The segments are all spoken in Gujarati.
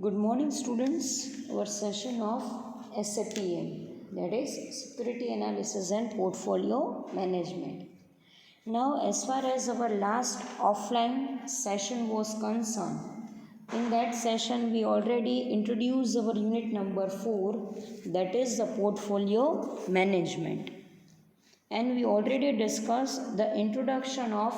Good morning, students. Our session of SAPM, that is Security Analysis and Portfolio Management. Now, as far as our last offline session was concerned, in that session we already introduced our unit number 4, that is the Portfolio Management. And we already discussed the introduction of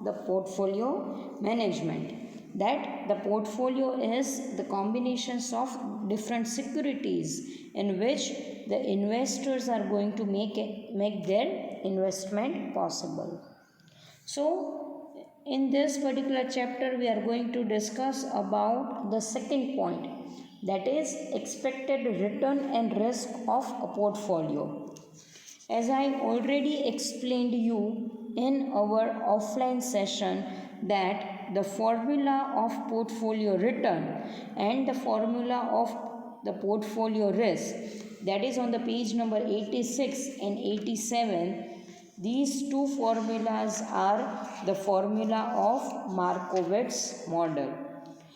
the portfolio management, that the portfolio is the combinations of different securities in which the investors are going to make their investment possible. So in this particular chapter we are going to discuss about the second point, that is expected return and risk of a portfolio. As I already explained you in our offline session that the formula of portfolio return and the formula of the portfolio risk, that is on the page number 86 and 87, these two formulas are the formula of Markowitz model.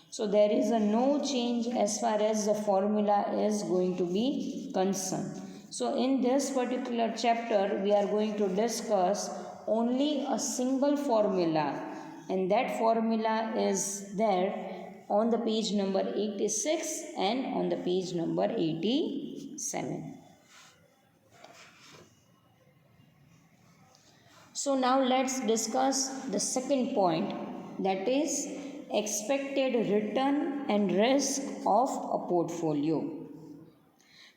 So there is no change as far as the formula is going to be concerned. So in this particular chapter we are going to discuss only a single formula, and that formula is there on the page number 86 and on the page number 87. So now let's discuss the second point, that is expected return and risk of a portfolio.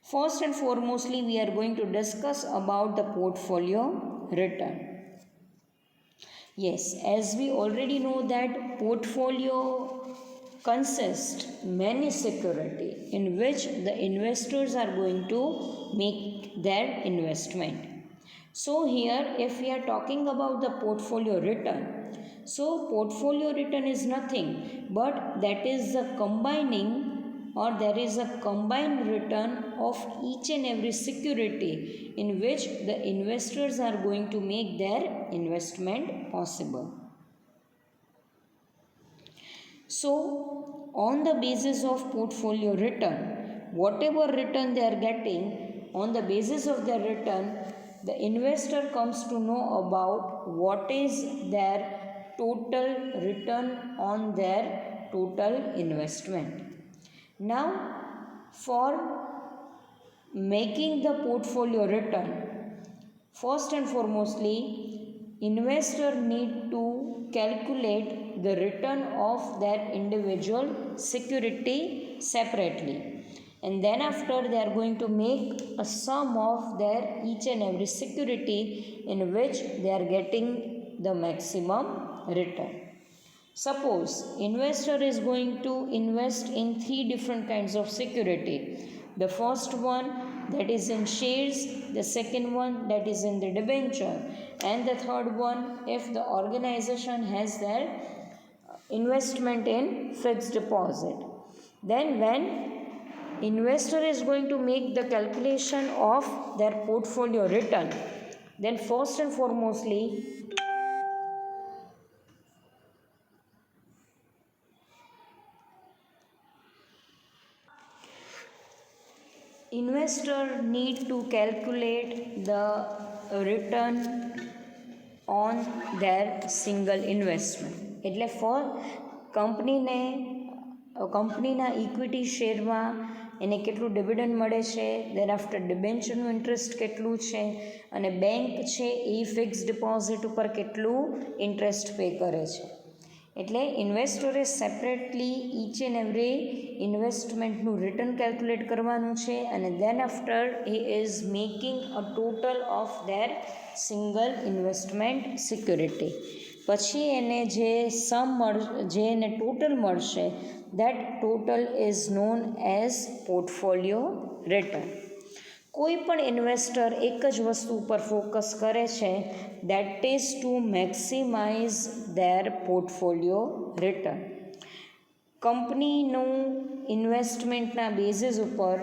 First and foremostly, we are going to discuss about the portfolio return. Yes, as we already know that portfolio consists many security in which the investors are going to make their investment. So here if we are talking about the portfolio return, so portfolio return is nothing but that is the combining, or there is a combined return of each and every security in which the investors are going to make their investment possible. So on the basis of portfolio return, whatever return they are getting, on the basis of their return, the investor comes to know about what is their total return on their total investment. Now, for making the portfolio return, first and foremostly, investor need to calculate the return of their individual security separately, and then after they are going to make a sum of their each and every security in which they are getting the maximum return. Suppose investor is going to invest in 3 different kinds of security. The first one that is in shares, the second one that is in the debenture, and the third one if the organization has their investment in fixed deposit. Then when investor is going to make the calculation of their portfolio return, then first and foremostly investor need to calculate the return on their single investment. એટલે ફોર કંપનીના ઇક્વિટી શેરમાં એને કેટલું ડિવિડન્ડ મળે છે, દેન આફ્ટર ડિબેન્ચરનું ઇન્ટરેસ્ટ કેટલું છે, અને બેંક છે એ ફિક્સ ડિપોઝિટ ઉપર કેટલું ઇન્ટરેસ્ટ પે કરે છે. એટલે ઇન્વેસ્ટરે સેપરેટલી ઈચ એન્ડ એવરી ઇન્વેસ્ટમેન્ટનું રિટર્ન કેલ્ક્યુલેટ કરવાનું છે, અને then after he is making a total of their single investment security. પછી એને જે એને ટોટલ મળશે, that total is known as portfolio return. કોઈ પણ ઇન્વેસ્ટર એક જ વસ્તુ ઉપર ફોકસ કરે છે, that is to maximize their portfolio return. કંપનીનું ઇન્વેસ્ટમેન્ટના બેઝિસ ઉપર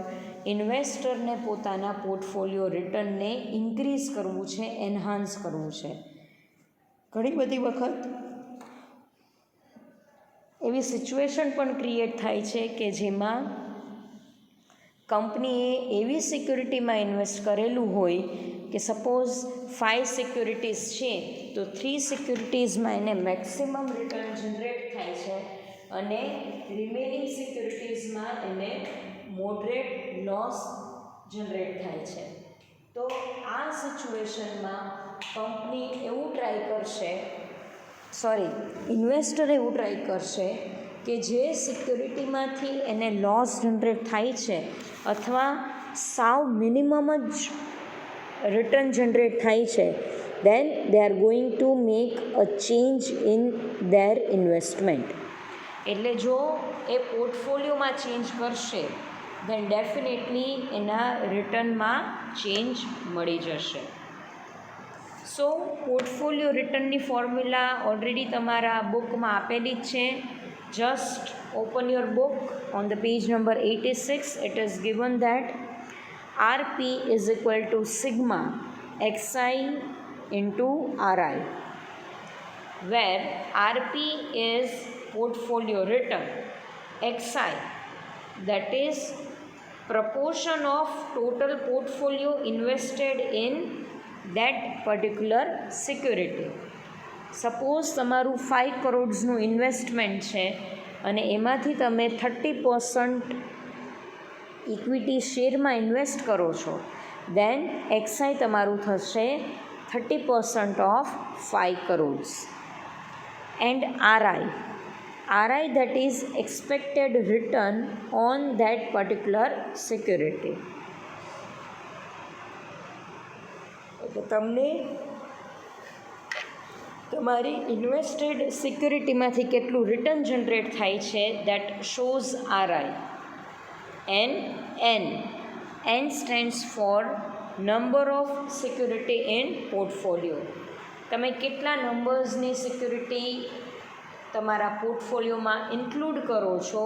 ઇન્વેસ્ટરને પોતાના પોર્ટફોલિયો રિટર્નને ઇન્ક્રીઝ કરવું છે, એન્હાન્સ કરવું છે. ઘણી બધી વખત એવી સિચ્યુએશન પણ ક્રિએટ થાય છે કે જેમાં કંપનીએ એવી સિક્યુરિટીમાં ઇન્વેસ્ટ કરેલું હોય કે સપોઝ 5 સિક્યુરિટીઝ છે તો 3 સિક્યુરિટીઝમાં એને મેક્સિમમ રિટર્ન જનરેટ થાય છે અને રિમેનિંગ સિક્યુરિટીઝમાં એને મોડરેટ લોસ જનરેટ થાય છે. તો આ સિચ્યુએશનમાં કંપની એવું ટ્રાય કરશે ઇન્વેસ્ટર એવું ટ્રાય કરશે કે જે સિક્યુરિટીમાંથી એને લોસ જનરેટ થાય છે અથવા સાવ મિનિમમ જ રિટર્ન જનરેટ થાય છે, then they are going to make a change in their investment. એટલે જો એ પોર્ટફોલિયોમાં ચેન્જ કરશે then ડેફિનેટલી એના રિટર્નમાં ચેન્જ મળી જશે. સો પોર્ટફોલિયો રિટર્નની ફોર્મ્યુલા ઓલરેડી તમારા બુકમાં આપેલી જ છે. Just open your book on the page number 86. It is given that RP is equal to sigma XI into RI, where RP is portfolio return, XI that is proportion of total portfolio invested in that particular security. Suppose તમારું 5 કરોડનું ઇન્વેસ્ટમેન્ટ છે અને એમાંથી તમે 30% ઇક્વિટી શેરમાં ઇન્વેસ્ટ કરો છો, દેન એક્સઆઈ તમારું થશે 30% of 5 crores. And RI that is expected return on that particular security. એટલે તમને તમારી ઇન્વેસ્ટેડ સિક્યુરિટીમાંથી કેટલું રિટર્ન જનરેટ થાય છે that shows RI. N stands for number of security in portfolio. તમે કેટલા નંબર્સની સિક્યુરિટી તમારા પોર્ટફોલિયોમાં ઇન્ક્લુડ કરો છો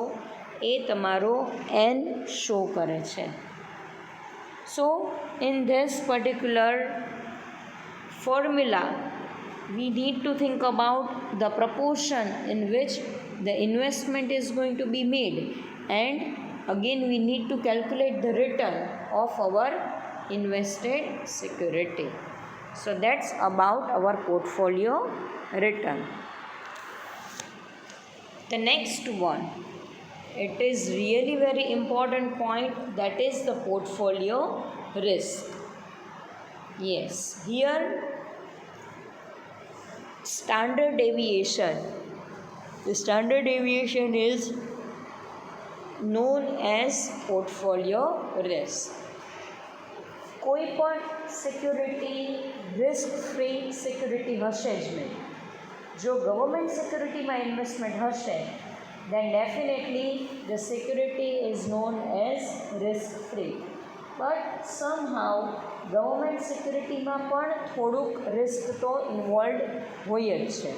એ તમારો એન શો કરે છે. સો in this particular formula we need to think about the proportion in which the investment is going to be made, and again we need to calculate the return of our invested security. So that's about our portfolio return. The next one, it is really very important point, that is the portfolio risk. Yes, here standard deviation. The standard deviation is known as portfolio risk. કોઈ પણ સિક્યુરિટી રિસ્ક ફ્રી સિક્યુરિટી હશે જ નહીં. જો ગવર્મેન્ટ સિક્યુરિટીમાં ઇન્વેસ્ટમેન્ટ હશે then definitely the security is known as risk free. But somehow government સિક્યુરિટીમાં પણ થોડુંક રિસ્ક તો ઇન્વોલ્વ હોય જ છે.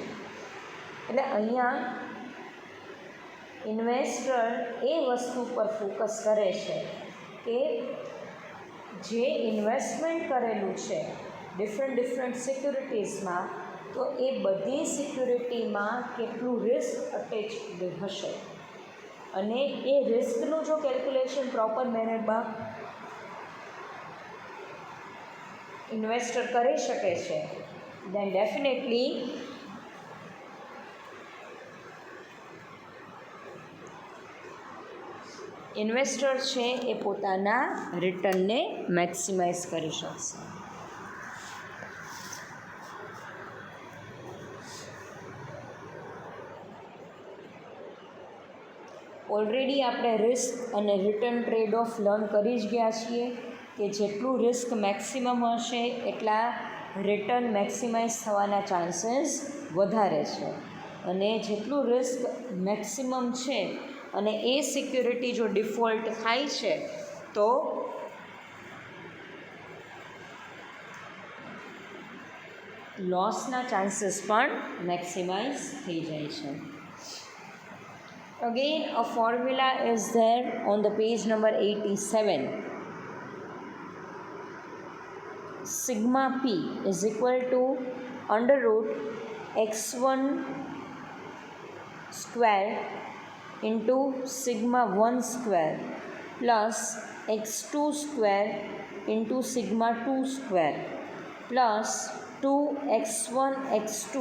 એટલે અહીંયા ઇન્વેસ્ટર એ વસ્તુ પર ફોકસ કરે છે કે જે ઇન્વેસ્ટમેન્ટ કરેલું છે ડિફરન્ટ સિક્યુરિટીઝમાં, તો એ બધી સિક્યુરિટીમાં કેટલું રિસ્ક અટેચ્ડ હશે, અને એ રિસ્કનું જો કેલ્ક્યુલેશન પ્રોપર મેનરમાં ઇન્વેસ્ટર કરી શકે છે then definitely ઇન્વેસ્ટર છે એ પોતાના રિટર્નને મેક્સિમાઇઝ કરી શકશે. ઓલરેડી આપણે રિસ્ક અને રિટર્ન ટ્રેડ ઓફ લર્ન કરી જ ગયા છીએ કે જેટલું રિસ્ક મેક્સિમમ હશે એટલા રિટર્ન મેક્સિમાઇઝ થવાના ચાન્સીસ વધારે છે, અને જેટલું રિસ્ક મેક્સિમમ છે અને એ સિક્યુરિટી જો ડિફોલ્ટ થાય છે તો લોસના ચાન્સીસ પણ મેક્સિમાઇઝ થઈ જાય છે. Again, a formula is there on the page number 87. Sigma P is equal to under root x1 square into sigma 1 square plus x2 square into sigma 2 square plus 2x1 x2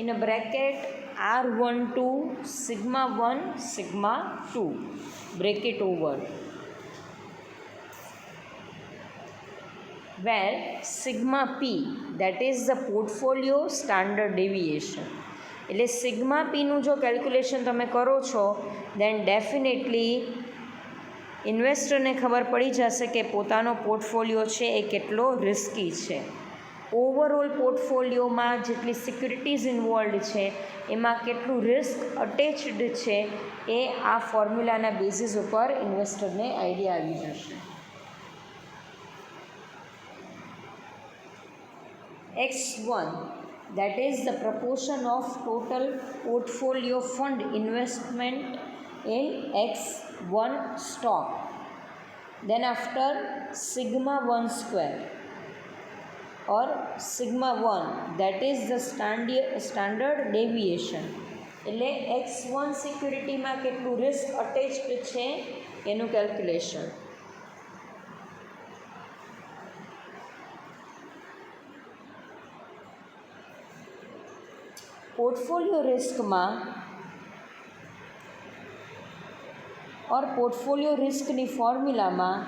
in a bracket r12 sigma 1 sigma 2 bracket over, where sigma p, that is the portfolio standard deviation. એટલે સિગ્મા પીનું જો કેલ્ક્યુલેશન તમે કરો છો દેન ડેફિનેટલી ઇન્વેસ્ટરને ખબર પડી જશે કે પોતાનો પોર્ટફોલિયો છે એ કેટલો રિસ્કી છે. ઓવરઓલ પોર્ટફોલિયોમાં જેટલી સિક્યુરિટીઝ ઇન્વોલ્વડ છે એમાં કેટલું રિસ્ક અટેચ્ડ છે એ આ ફોર્મ્યુલાના બેઝિસ ઉપર ઇન્વેસ્ટરને આઈડિયા આવી જશે. x1, that is the proportion of total portfolio fund investment in x1 stock. Then after sigma 1 square or sigma 1, that is the standard deviation. એટલે x1 સિક્યુરિટીમાં કેટલું રિસ્ક અટેચ્ડ છે એનું કેલ્ક્યુલેશન. પોર્ટફોલિયો રિસ્કમાં और પોર્ટફોલિયો રિસ્કની ફોર્મ્યુલામાં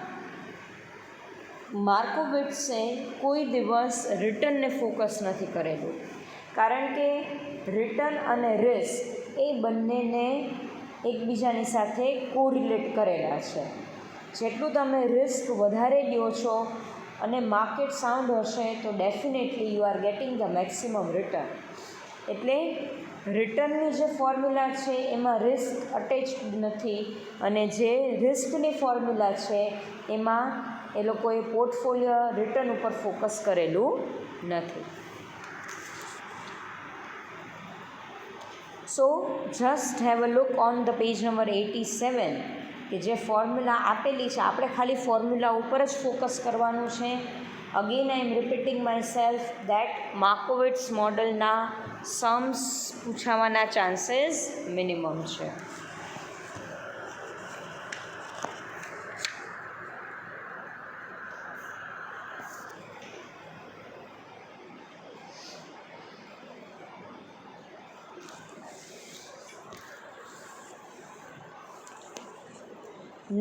માર્કોવિટ્સે કોઈ દિવસ રિટર્નને ફોકસ નથી કરેલું, કારણ કે રિટર્ન અને રિસ્ક એ બંનેને એકબીજાની સાથે કોરિલેટ કરેલા છે. જેટલું તમે રિસ્ક વધારે લ્યો છો અને માર્કેટ સાઉન્ડ હશે તો definitely you are getting the maximum return. એટલે રિટર્નની જે ફોર્મ્યુલા છે એમાં રિસ્ક અટેચ્ડ નથી અને જે રિસ્કની ફોર્મ્યુલા છે એમાં એ લોકોએ પોર્ટફોલિયો રિટર્ન ઉપર ફોકસ કરેલું નથી. સો just have a look on the page number 87 કે જે ફોર્મ્યુલા આપેલી છે આપણે ખાલી ફોર્મ્યુલા ઉપર જ ફોકસ કરવાનું છે. Again I am repeating myself that Markowitz મોડલના સમ્સ પૂછાવાના ચાન્સીસ મિનિમમ છે.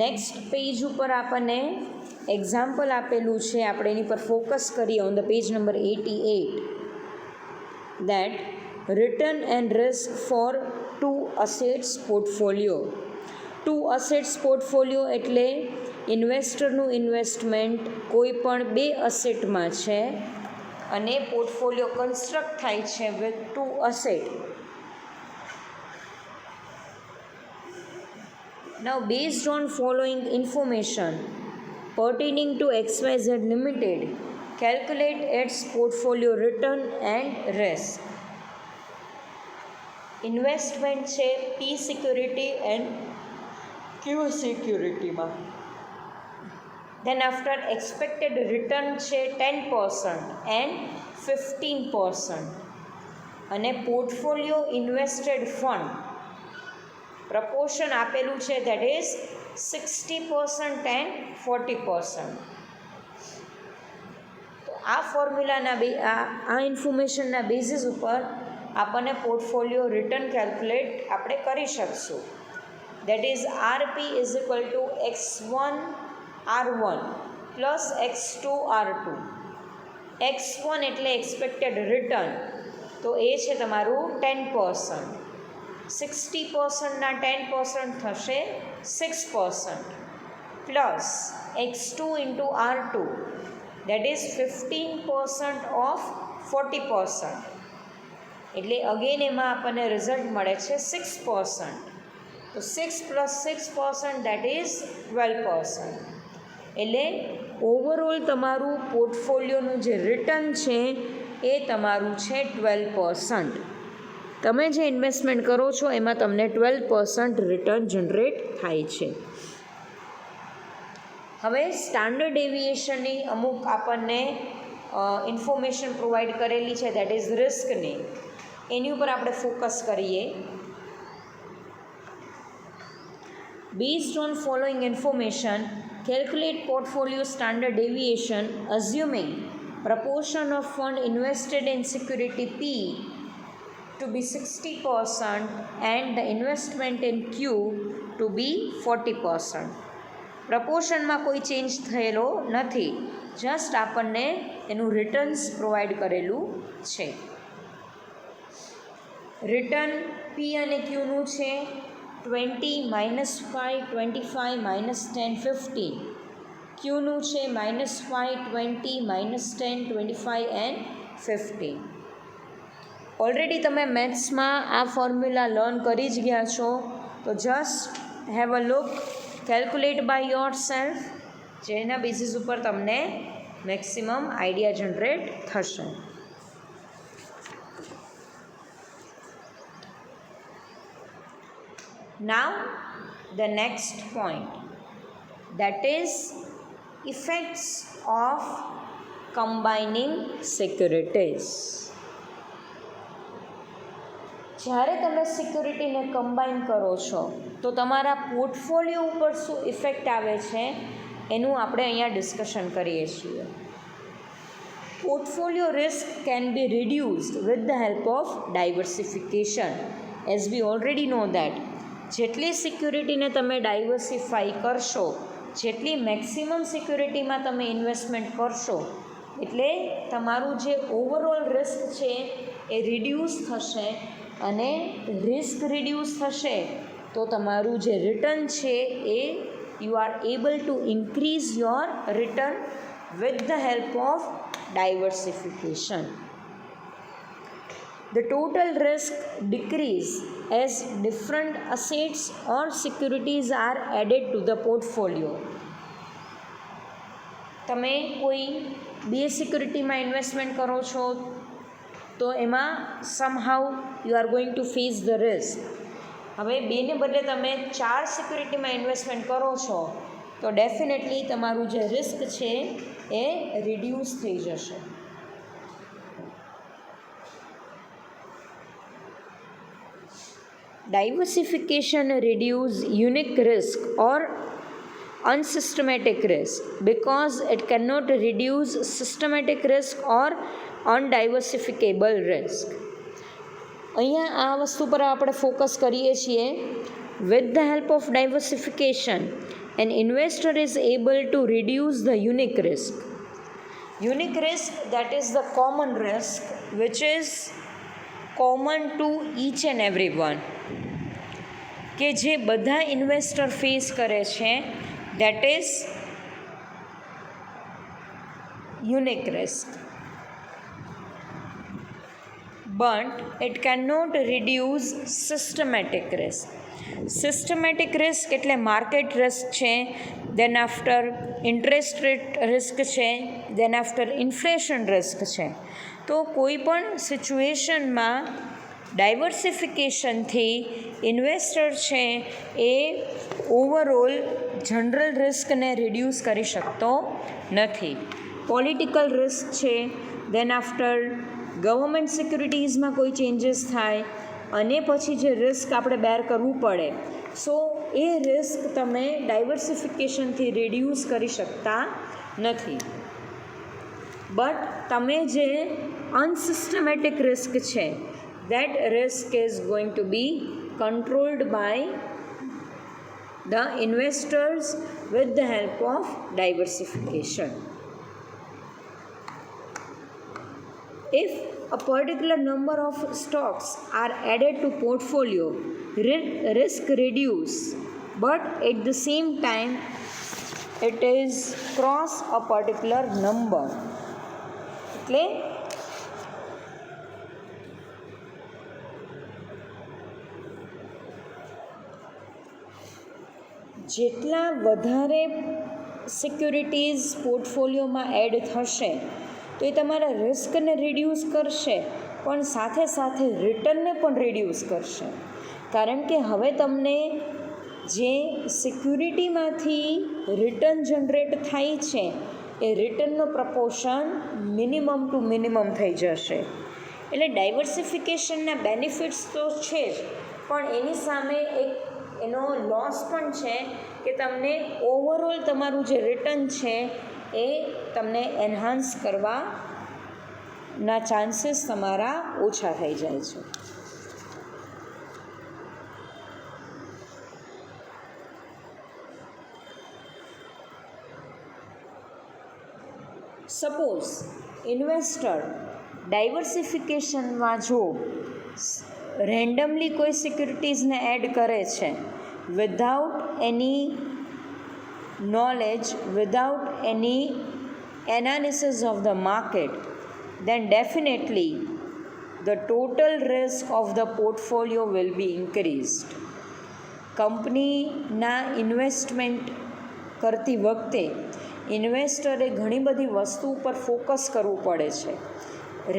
નેક્સ્ટ પેજ ઉપર આપણને એક્ઝામ્પલ આપેલું છે, આપણે એની પર ફોકસ કરીએ on the page number 88 that return and risk for 2 assets portfolio. 2 assets portfolio એટલે ઇન્વેસ્ટરનું ઇન્વેસ્ટમેન્ટ કોઈ પણ 2 અસેટમાં છે અને પોર્ટફોલિયો કન્સ્ટ્રક્ટ થાય છે with 2 asset. Now based on following information pertaining to XYZ Limited, calculate its portfolio return and risk. Investment છે P security and Q security માં. Then after expected return છે 10% and 15% અને portfolio invested fund પ્રપોર્શન આપેલું છે દેટ ઇઝ 60% એન્ડ 40%. તો આ ફોર્મ્યુલાના આ ઇન્ફોર્મેશનના બેઝિસ ઉપર આપણને પોર્ટફોલિયો રિટર્ન કેલ્ક્યુલેટ આપણે કરી શકશું. That is RP is equal to x1 r1 plus x2 r2. x1 એટલે એક્સપેક્ટેડ રિટર્ન, તો એ છે તમારું 10%. 60%ના 10% થશે 6% plus x2 into r2 that is 15% of 40%. એટલે અગેન એમાં આપણને રિઝલ્ટ મળે છે 6%. તો 6 પ્લસ 6% દેટ ઇઝ 12%. એટલે ઓવરઓલ તમારું પોર્ટફોલિયોનું જે રિટર્ન છે એ તમારું છે 12%. તમે જે ઇન્વેસ્ટમેન્ટ કરો છો એમાં તમને 12% રિટર્ન જનરેટ થાય છે. હવે સ્ટાન્ડર્ડ ડેવિએશનની અમુક આપણને ઇન્ફોર્મેશન પ્રોવાઈડ કરેલી છે દેટ ઇઝ રિસ્કની, એની ઉપર આપણે ફોકસ કરીએ. Based on following information, calculate portfolio standard deviation assuming proportion of fund invested in security P to be 60% and the investment in Q to be 40%. પ્રપોર્શનમાં કોઈ ચેન્જ થયેલો નથી, જસ્ટ આપણને એનું રિટર્ન્સ પ્રોવાઈડ કરેલું છે. રિટર્ન પી અને ક્યુનું છે 20, -5, 25, -10, 15. ક્યુનું છે -5, 20, -10, 25 એન્ડ 15. ઓલરેડી તમે મેથ્સમાં આ ફોર્મ્યુલા લર્ન કરી જ ગયા છો, તો just have a look, calculate by yourself, જેના બેઝિસ ઉપર તમને મેક્સિમમ આઈડિયા જનરેટ થશે. Now the next point, that is effects of combining securities. જ્યારે તમે સિક્યુરિટીને કમ્બાઈન કરો છો તો તમારા પોર્ટફોલિયો ઉપર શું ઇફેક્ટ આવે છે એનું આપણે અહીંયા ડિસ્કશન કરીએ છીએ. Portfolio risk can be reduced with the help of diversification. As we already know that, જેટલી સિક્યુરિટીને તમે ડાયવર્સિફાઈ કરશો, જેટલી મેક્સિમમ સિક્યુરિટીમાં તમે ઇન્વેસ્ટમેન્ટ કરશો, એટલે તમારું જે ઓવરઓલ રિસ્ક છે એ રિડ્યુસ થશે, અને રિસ્ક રિડ્યુસ થશે તો તમારું જે રિટર્ન છે એ you are able to increase your return with the help of diversification. The total risk decrease as different assets or securities are added to the portfolio. તમે કોઈ બે સિક્યુરિટીમાં ઇન્વેસ્ટમેન્ટ કરો છો તો એમાં સમહાઉ you are going to face the risk. હવે બેને બદલે તમે 4 સિક્યુરિટીમાં ઇન્વેસ્ટમેન્ટ કરો છો તો ડેફિનેટલી તમારું જે રિસ્ક છે એ રિડ્યુસ થઈ જશે. Diversification reduces unique risk or unsystematic risk because it cannot reduce systematic risk or undiversifiable risk. અહીંયા આ વસ્તુ પર આપણે ફોકસ કરીએ છીએ. With the help of diversification, an investor is able to reduce the unique risk. Unique risk, that is the common risk which is common to each and everyone, કે જે બધા ઇન્વેસ્ટર ફેસ કરે છે, that is unique risk. But it cannot reduce systematic risk. Systematic risk એટલે માર્કેટ રિસ્ક છે, then after interest rate risk છે, then after inflation risk છે. તો કોઈ પણ સિચ્યુએશનમાં ડાયવર્સિફિકેશનથી ઇન્વેસ્ટર છે એ ઓવરઓલ જનરલ રિસ્કને રિડ્યુસ કરી શકતો નથી. પોલિટિકલ રિસ્ક છે, દેન આફ્ટર ગવર્મેન્ટ સિક્યુરિટીઝમાં કોઈ ચેન્જીસ થાય અને પછી જે રિસ્ક આપણે બેર કરવું પડે, સો એ રિસ્ક તમે ડાયવર્સિફિકેશનથી રિડ્યુસ કરી શકતા નથી. બટ તમે જે અનસિસ્ટમેટિક રિસ્ક છે, that risk is going to be controlled by the investors with the help of diversification. If a particular number of stocks are added to portfolio, risk reduce, but at the same time it is cross a particular number. એટલે જેટલા વધારે સિક્યુરિટીઝ પોર્ટફોલિયોમાં એડ થશે તો એ તમારા રિસ્કને રિડ્યુસ કરશે, પણ સાથે સાથે રિટર્નને પણ રિડ્યુસ કરશે. કારણ કે હવે તમને જે સિક્યુરિટીમાંથી રિટર્ન જનરેટ થાય છે એ રિટર્નનો પ્રપોર્શન મિનિમમ ટુ મિનિમમ થઈ જશે. એટલે ડાયવર્સિફિકેશનના બેનિફિટ્સ તો છે જ, પણ એની સામે એક એનો લોસ પણ છે કે તમને ઓવરઓલ તમારું જે રિટર્ન છે એ તમને એન્હાન્સ કરવાના ચાન્સીસ તમારા ઓછા થઈ જાય છે. સપોઝ ઇન્વેસ્ટર ડાયવર્સિફિકેશનમાં જો રેન્ડમલી કોઈ સિક્યુરિટીઝને એડ કરે છે without any knowledge, without any analysis of the market, then definitely the total risk of the portfolio will be increased. કંપનીના ઇન્વેસ્ટમેન્ટ કરતી વખતે ઇન્વેસ્ટરે ઘણી બધી વસ્તુ ઉપર ફોકસ કરવું પડે છે.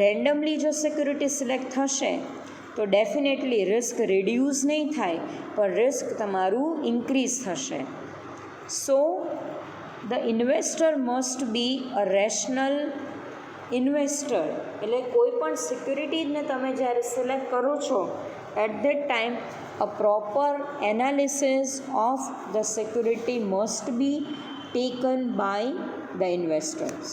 રેન્ડમલી જો સિક્યુરિટી સિલેક્ટ થશે તો ડેફિનેટલી રિસ્ક રિડ્યુસ નહીં થાય પણ રિસ્ક તમારું ઇન્ક્રીઝ થશે. So the investor must be a rational investor. એટલે કોઈ પણ સિક્યુરિટીઝને તમે જ્યારે સિલેક્ટ કરો છો at that time a proper analysis of the security must be taken by the investors.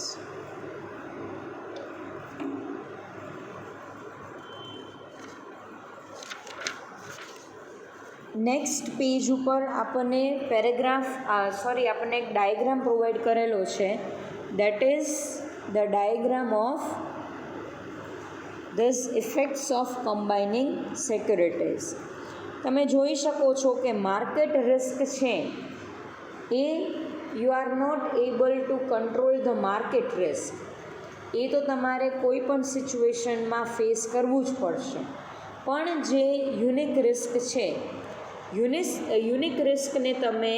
Next page ઉપર આપણને આપણને એક ડાયાગ્રામ પ્રોવાઈડ કરેલો છે. That is the diagram of this effects of combining securities. તમે જોઈ શકો છો કે માર્કેટ રિસ્ક છે એ you are not able two control the market risk. એ તો તમારે કોઈ પણ સિચ્યુએશનમાં ફેસ કરવું જ પડશે. પણ જે યુનિક રિસ્ક છે, યુનિક રિસ્કને તમે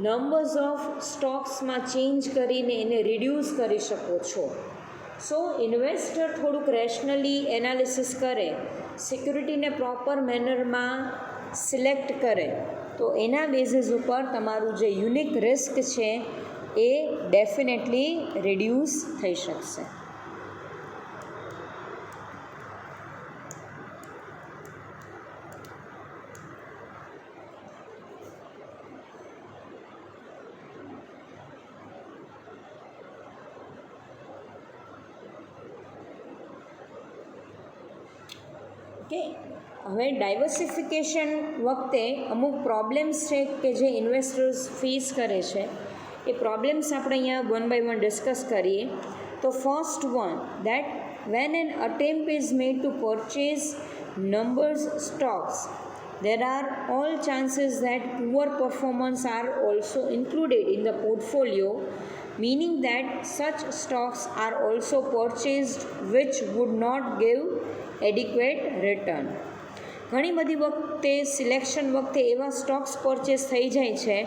નંબર્સ ઓફ સ્ટોક્સમાં ચેન્જ કરીને એને રિડ્યુસ કરી શકો છો. સો ઇન્વેસ્ટર થોડુંક રેશનલી એનાલિસિસ કરે, સિક્યુરિટીને પ્રોપર મેનરમાં સિલેક્ટ કરે તો એના બેઝિસ ઉપર તમારું જે યુનિક રિસ્ક છે એ ડેફિનેટલી રિડ્યુસ થઈ શકશે. ઓકે, હવે ડાયવર્સિફિકેશન વખતે અમુક પ્રોબ્લેમ્સ છે કે જે ઇન્વેસ્ટર્સ ફેસ કરે છે. એ પ્રોબ્લેમ્સ આપણે અહીંયા વન બાય વન ડિસ્કસ કરીએ. તો first one, that when an attempt is made to purchase numbers stocks, there are all chances that poor performance are also included in the portfolio, meaning that such stocks are also purchased which would not give adequate return. ઘણી બધી વખતે સિલેક્શન વખતે એવા સ્ટોક્સ પરચેસ થઈ જાય છે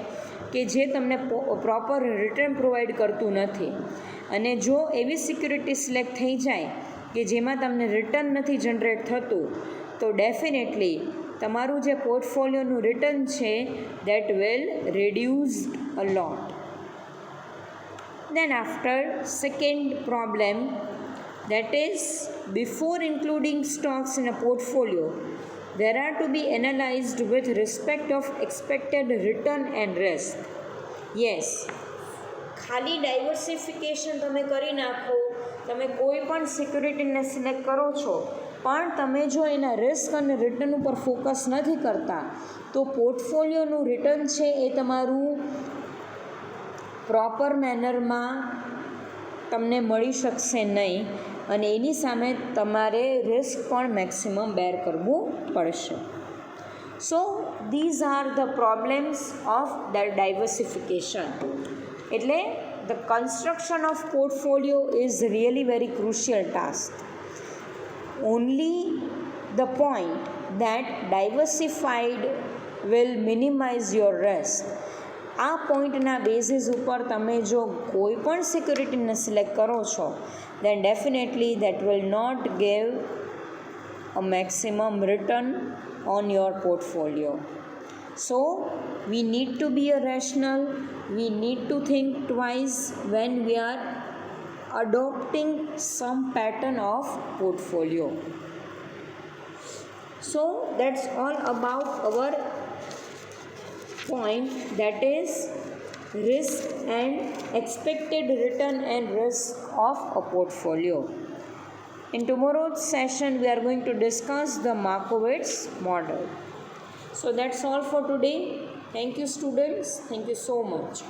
કે જે તમને પ્રોપર રિટર્ન પ્રોવાઈડ કરતું નથી. અને જો એવી સિક્યુરિટી સિલેક્ટ થઈ જાય કે જેમાં તમને રિટર્ન નથી જનરેટ થતું તો ડેફિનેટલી તમારું જે પોર્ટફોલિયોનું રિટર્ન છે that will reduce a lot. Then after, second problem, that is before including stocks in a portfolio, there are to be analyzed with respect of expected return and risk. Yes, ખાલી ડાયવર્સિફિકેશન તમે કરી નાખો, તમે કોઈ પણ સિક્યુરિટીને સિલેક્ટ કરો છો પણ તમે જો એના રિસ્ક અને રિટર્ન ઉપર ફોકસ નથી કરતા તો પોર્ટફોલિયોનું રિટર્ન છે એ તમારું પ્રોપર મેનરમાં તમને મળી શકશે નહીં અને એની સામે તમારે રિસ્ક પણ મેક્સિમમ બેર કરવું પડશે. So these are the problems of the diversification. એટલે the construction of portfolio is really very crucial task. Only the point that diversified will minimize your risk. આ પોઈન્ટના બેઝિસ ઉપર તમે જો કોઈ પણ સિક્યુરિટીને સિલેક્ટ કરો છો then definitely that will not give a maximum return on your portfolio. So we need to be a rational, we need to think twice when we are adopting some pattern of portfolio. So that's all about our point, that is risk and expected return and risk of a portfolio. In tomorrow's session, we are going to discuss the Markowitz model. So that's all for today. Thank you, students. Thank you so much.